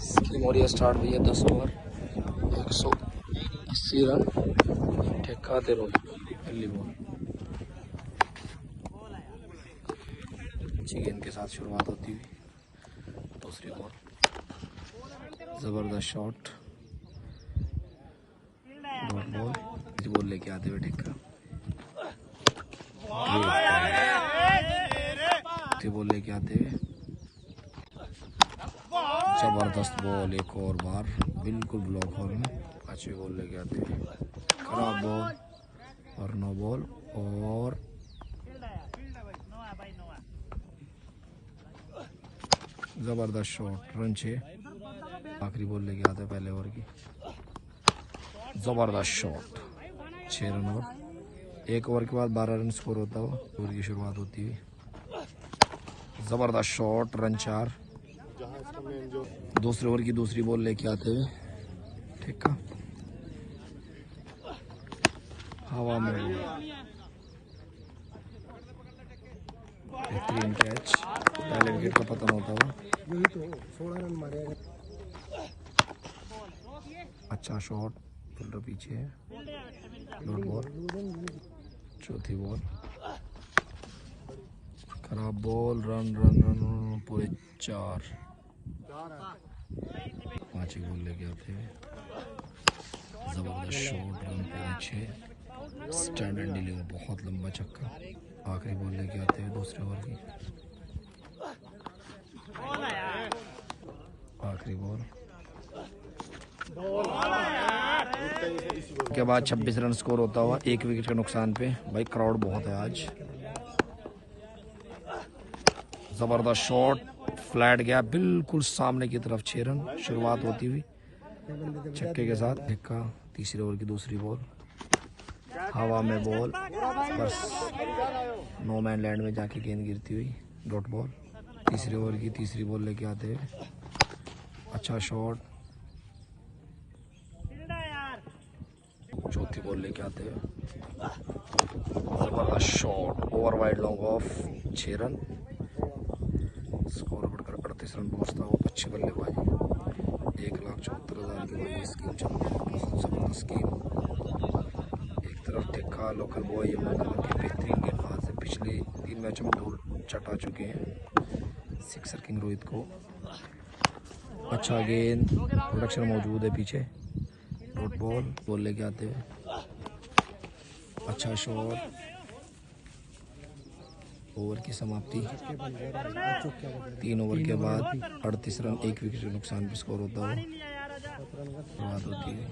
Scheme और ये start हुई है 10 ओवर 180 रन ठेका दे रोल पहली बॉल। अच्छी गेंद के साथ शुरुआत होती हुई दूसरी बॉल, जबरदस्त शॉट, डॉट बॉल, इस बॉल लेके आते हुए ठेका, बॉल लेके आते हुए जबरदस्त बॉल, एक और बार बिल्कुल ब्लॉक हॉल में, पांचवी बॉल लेके आते हुए खराब बॉल और नो बॉल और जबरदस्त शॉट, रन 6, आखिरी बॉल लेके आते पहले ओवर की, जबरदस्त शॉट, 6 रन और 1 ओवर के बाद 12 रन स्कोर होता हुआ ओवर की शुरुआत होती हुई, जबरदस्त शॉट, रन 4, दूसरे ओवर की दूसरी बॉल लेके आते हुए ठेका, हवा में बेहतरीन कैच, पहले विकेट का पतन होता हुआ, अच्छा शॉट, फील्डर पीछे है, डॉट बॉल, चौथी बॉल, खराब बॉल, रन रन रन पूरे 4, पांचवी बॉल लेके आते हैं, जबरदस्त शॉट, रन पूरे 6, स्टैंड एंड डिलीवर, बहुत लंबा छक्का, आखिरी बॉल लेके आते हैं दूसरे ओवर की, आखिरी बॉल के बाद 26 रन स्कोर होता हुआ 1 विकेट के नुकसान पे। भाई क्राउड बहुत है आज। जबरदस्त शॉट, फ्लैट गया बिल्कुल सामने की तरफ, 6 रन, शुरुआत होती हुई छक्के के साथ, ठेका, तीसरे ओवर की दूसरी बॉल, हवा में बॉल, बस नो मैन लैंड में जाके गेंद गिरती हुई, डॉट बॉल, तीसरे ओवर की तीसरी बॉल लेके आते हैं, अच्छा शॉट, चौथी बॉल लेके आते हैं, जबरदस्त shot, over wide long off, 6 run, score बढ़कर 38 रन पहुंचता हुआ, अच्छी बल्लेबाजी, 1,74,000 की बड़ी स्कीम चल रही है, बहुत जबरदस्त स्कीम। एक तरफ ठेका, लोकल बॉय यमुनानगर के बेहतरीन गेंदबाज है, पिछले 3 मैचों में धूल चटा चुके हैं, सिक्सर किंग रोहित को, अच्छा गेंद, प्रोडक्शन मौजूद है पीछे, डॉट बॉल लेके आते हैं, अच्छा शॉट, ओवर की समाप्ति, 3 ओवर के बाद 38 रन, 1 विकेट के नुकसान पर स्कोर होता है, शुरुआत होती है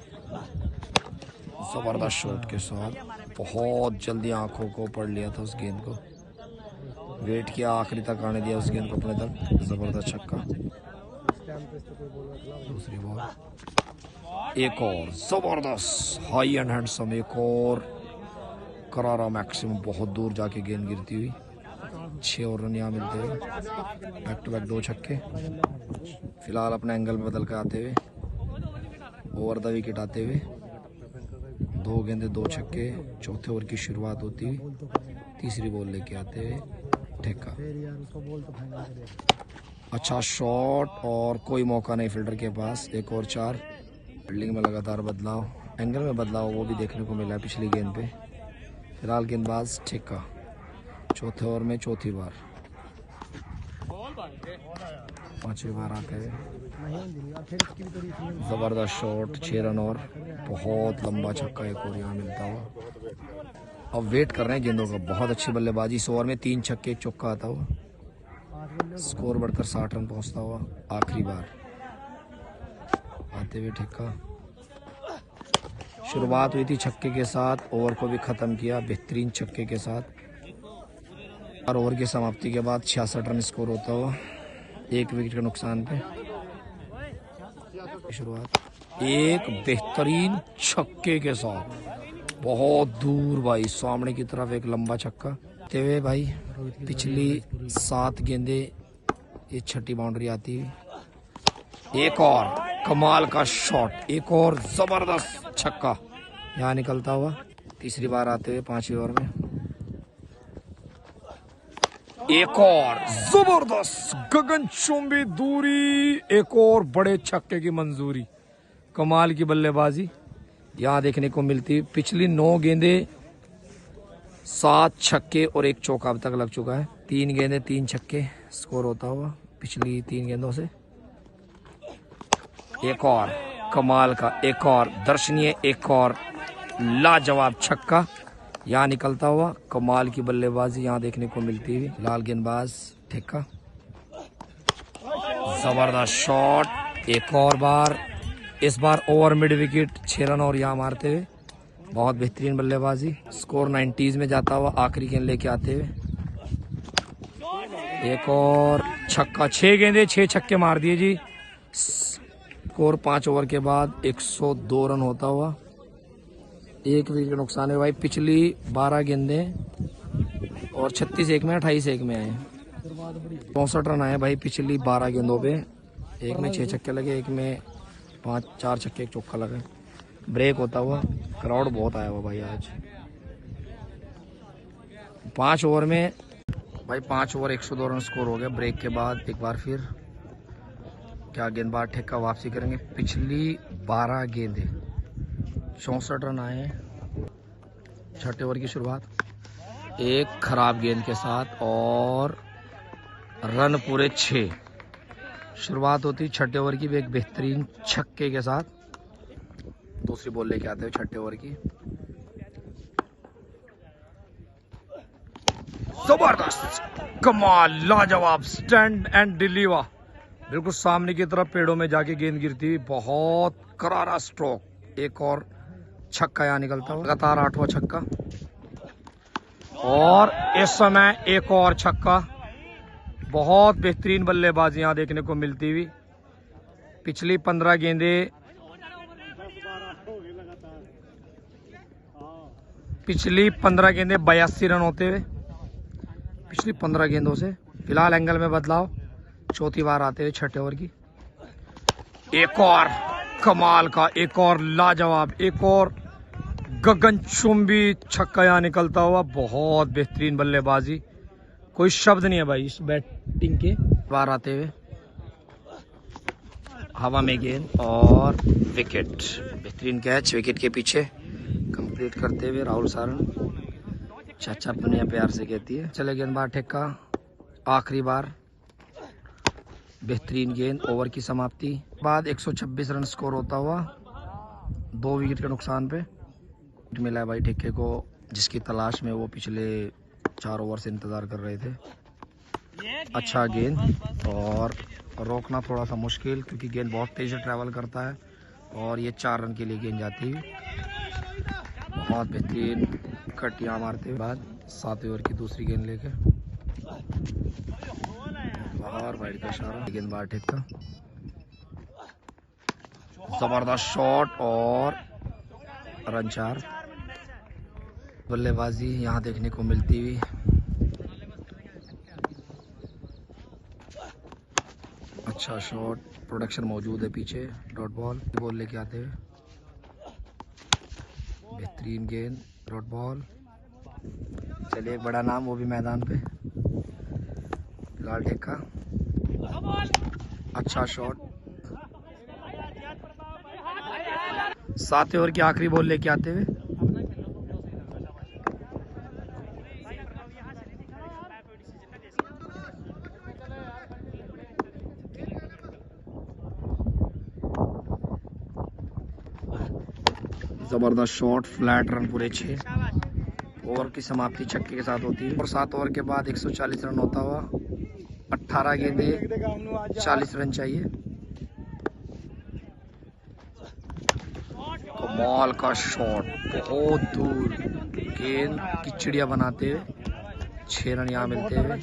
जबरदस्त शॉट के साथ, बहुत जल्दी आंखों को पढ़ लिया था उस गेंद को, वेट किया, आखिरी तक आने दिया उस गेंद को अपने तक, जबरदस्त छक्का, दूसरी बॉल, एक और जबरदस्त हाई एंड हैंडसम, एक और करारा मैक्सिमम, बहुत दूर जाके गेंद गिरती हुई, 6 और रन यहाँ मिलते हैं, बैक टू बैक 2 छक्के, फिलहाल अपने एंगल में बदल कर आते हुए, ओवर द विकेट आते हुए, 2 गेंदे 2 छक्के, चौथे ओवर की शुरुआत होती हुई, तीसरी बॉल लेके आते हुए ठेका, अच्छा शॉट और कोई मौका नहीं फील्डर के पास, 1 और 4, फील्डिंग में लगातार बदलाव, एंगल में बदलाव वो भी देखने को मिला पिछली गेंद पे, फिलहाल गेंदबाज ठेका, चौथे ओवर में चौथी बार, पांचवी बार आते हैं, जबरदस्त शॉट, 6 रन और बहुत लंबा छक्का, एक और यहाँ मिलता हुआ, अब वेट कर रहे हैं गेंदों का, बहुत अच्छी बल्लेबाजी, इस ओवर में 3 छक्के 1 चौका आता हुआ, स्कोर बढ़कर 60 रन पहुंचता हुआ, आखिरी बार आते हुए ठेका, शुरुआत हुई थी छक्के के साथ, ओवर को भी खत्म किया बेहतरीन छक्के के साथ, और ओवर की समाप्ति के बाद 66 रन स्कोर होता हुआ, 1 विकेट के नुकसान पे, शुरुआत एक बेहतरीन छक्के के साथ, बहुत दूर भाई सामने की तरफ एक लंबा छक्का, हुए भाई पिछली 7 गेंदे ये छठी बाउंड्री आती है, एक और कमाल का शॉट, एक और जबरदस्त छक्का यहाँ निकलता हुआ, तीसरी बार आते हुए 5वीं ओवर में, एक और जबरदस्त गगनचुंबी दूरी, एक और बड़े छक्के की मंजूरी। कमाल की बल्लेबाजी यहाँ देखने को मिलती है। पिछली 9 गेंदे 7 छक्के और 1 चौका अब तक लग चुका है। 3 गेंदे 3 छक्के स्कोर होता हुआ पिछली 3 गेंदों से। एक और कमाल का, एक और दर्शनीय, एक और लाजवाब छक्का यहाँ निकलता हुआ। कमाल की बल्लेबाजी यहाँ देखने को मिलती हुई। लाल गेंदबाज ठेका, जबरदस्त शॉट, एक और बार, इस बार ओवर मिड विकेट 6 रन और यहाँ मारते हुए। बहुत बेहतरीन बल्लेबाजी। स्कोर 90s में जाता हुआ आखिरी गेंद लेके आते हुए। एक और छक्का, 6 गेंदे 6 छक्के मार दिए जी। स्कोर 5 ओवर के बाद 102 रन होता हुआ। 1 विकेट का नुकसान है भाई। पिछली 12 गेंदे और 36 में 28 में आए, 64 रन आए भाई पिछली 12 गेंदों पे। एक में 6 छक्के लगे, एक में 4 छक्के 1 चौका लगे। ब्रेक होता हुआ, क्राउड बहुत आया हुआ भाई आज। 5 ओवर में भाई 5 ओवर 102 रन स्कोर हो गया। ब्रेक के बाद एक बार फिर क्या गेंदबाज ठेका वापसी करेंगे। पिछली 12 गेंदे 64 रन आए हैं। 6ठे ओवर की शुरुआत एक खराब गेंद के साथ और रन पूरे 6। शुरुआत होती 6ठे ओवर की भी एक बेहतरीन छक्के के साथ। दूसरी बॉल लेके आते हैं 6ठे ओवर की। जबरदस्त, कमाल, लाजवाब, स्टैंड एंड डिलीवर। बिल्कुल सामने की तरफ पेड़ों में जाके गेंद गिरती हुई। बहुत करारा स्ट्रोक। एक और छक्का यहाँ निकलता हुआ, लगातार 8वां छक्का। और इस समय एक और छक्का। बहुत बेहतरीन बल्लेबाजी यहाँ देखने को मिलती हुई। पिछली 15 गेंदे 82 रन होते हुए पिछली 15 गेंदों से। फिलहाल एंगल में बदलाव, चौथी बार आते हुए 6ठे ओवर की। एक और कमाल का, एक और लाजवाब, एक और गगनचुंबी छक्का यहाँ निकलता हुआ। बहुत बेहतरीन बल्लेबाजी, कोई शब्द नहीं है भाई इस बैटिंग के। बार आते हुए हवा में गेंद और विकेट। बेहतरीन कैच विकेट के पीछे कंप्लीट करते हुए राहुल सारण। चाचा पुनिया प्यार से कहती है। चले गेंदबाज ठेका, आखिरी बार, बेहतरीन गेंद। ओवर की समाप्ति बाद 126 रन स्कोर होता हुआ 2 विकेट के नुकसान पे। मिला है भाई ठेके को, जिसकी तलाश में वो पिछले 4 ओवर से इंतजार कर रहे थे। अच्छा गेंद और रोकना थोड़ा सा मुश्किल, क्योंकि गेंद बहुत तेज से ट्रैवल करता है। और ये 4 रन के लिए गेंद जाती है। बहुत बेहतरीन कट यहाँ मारते हुए बाद 7वें ओवर की दूसरी गेंद लेके बाहर, वाइड का इशारा। गेंदबाज ठेका, जबरदस्त शॉट और रन 4। बल्लेबाजी यहाँ देखने को मिलती हुई। अच्छा शॉट, प्रोडक्शन मौजूद है पीछे। डॉट बॉल लेके आते हुए, बेहतरीन गेंद, डॉट बॉल। चलिए एक बड़ा नाम, वो भी मैदान पे, लाल ठेका। अच्छा शॉट, 7वें ओवर की आखिरी बॉल लेके आते हुए। जबरदस्त शॉट, फ्लैट रन पूरे 6। ओवर की समाप्ति छक्के के साथ होती है। और 7 ओवर के बाद 140 रन होता हुआ। 18 गेंदे 40 रन चाहिए। कमाल का शॉट, बहुत दूर गेंद की चिड़िया बनाते हुए 6 रन यहाँ मिलते हुए।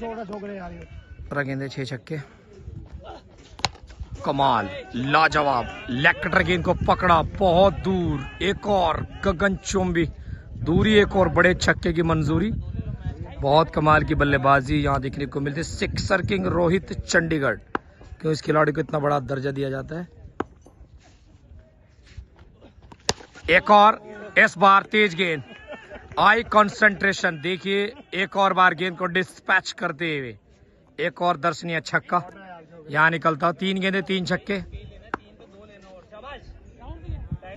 15 गेंदे 6 छक्के। कमाल, लाजवाब, लेग कटर गेंद को पकड़ा बहुत दूर। एक और गगनचुंबी दूरी, एक और बड़े छक्के की मंजूरी। बहुत कमाल की बल्लेबाजी यहाँ देखने को मिलती है। सिक्सर किंग रोहित चंडीगढ़, क्यों इस खिलाड़ी को इतना बड़ा दर्जा दिया जाता है। एक और, इस बार तेज गेंद, आई कंसंट्रेशन। देखिए एक और बार गेंद को डिस्पैच करते हुए एक और दर्शनीय छक्का यहाँ निकलता। 3 गेंदे 3 छक्के,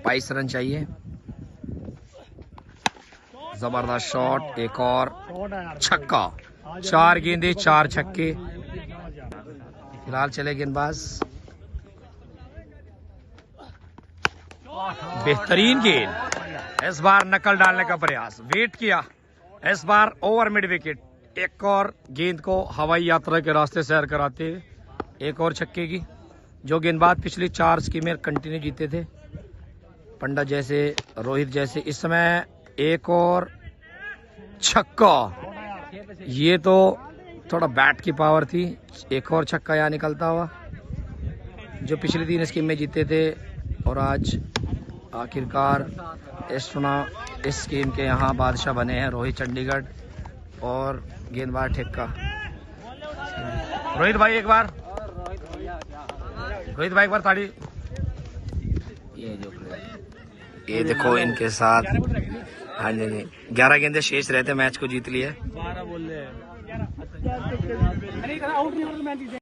22 रन चाहिए। जबरदस्त शॉट, एक और छक्का। 4 गेंदे 4 छक्के। फिलहाल चले गेंदबाज। बेहतरीन गेंद, इस बार नकल डालने का प्रयास, वेट किया, इस बार ओवर मिड विकेट। एक और गेंद को हवाई यात्रा के रास्ते सैर कराते हुए एक और छक्के की। जो गेंदबाज पिछली 4 स्कीमें कंटिन्यू जीते थे, पंडा जैसे, रोहित जैसे, इस समय एक और छक्का। ये तो थोड़ा बैट की पावर थी। एक और छक्का यहाँ निकलता हुआ। जो पिछली 3 स्कीम में जीते थे और आज आखिरकार इस स्कीम के यहाँ बादशाह बने हैं रोहित चंडीगढ़ और गेंदबाज ठेक्का। रोहित भाई एक बार ताड़ी। ये देखो इनके साथ, हाँ जी 11 गेंदे शेष रहते, मैच को जीत लिए।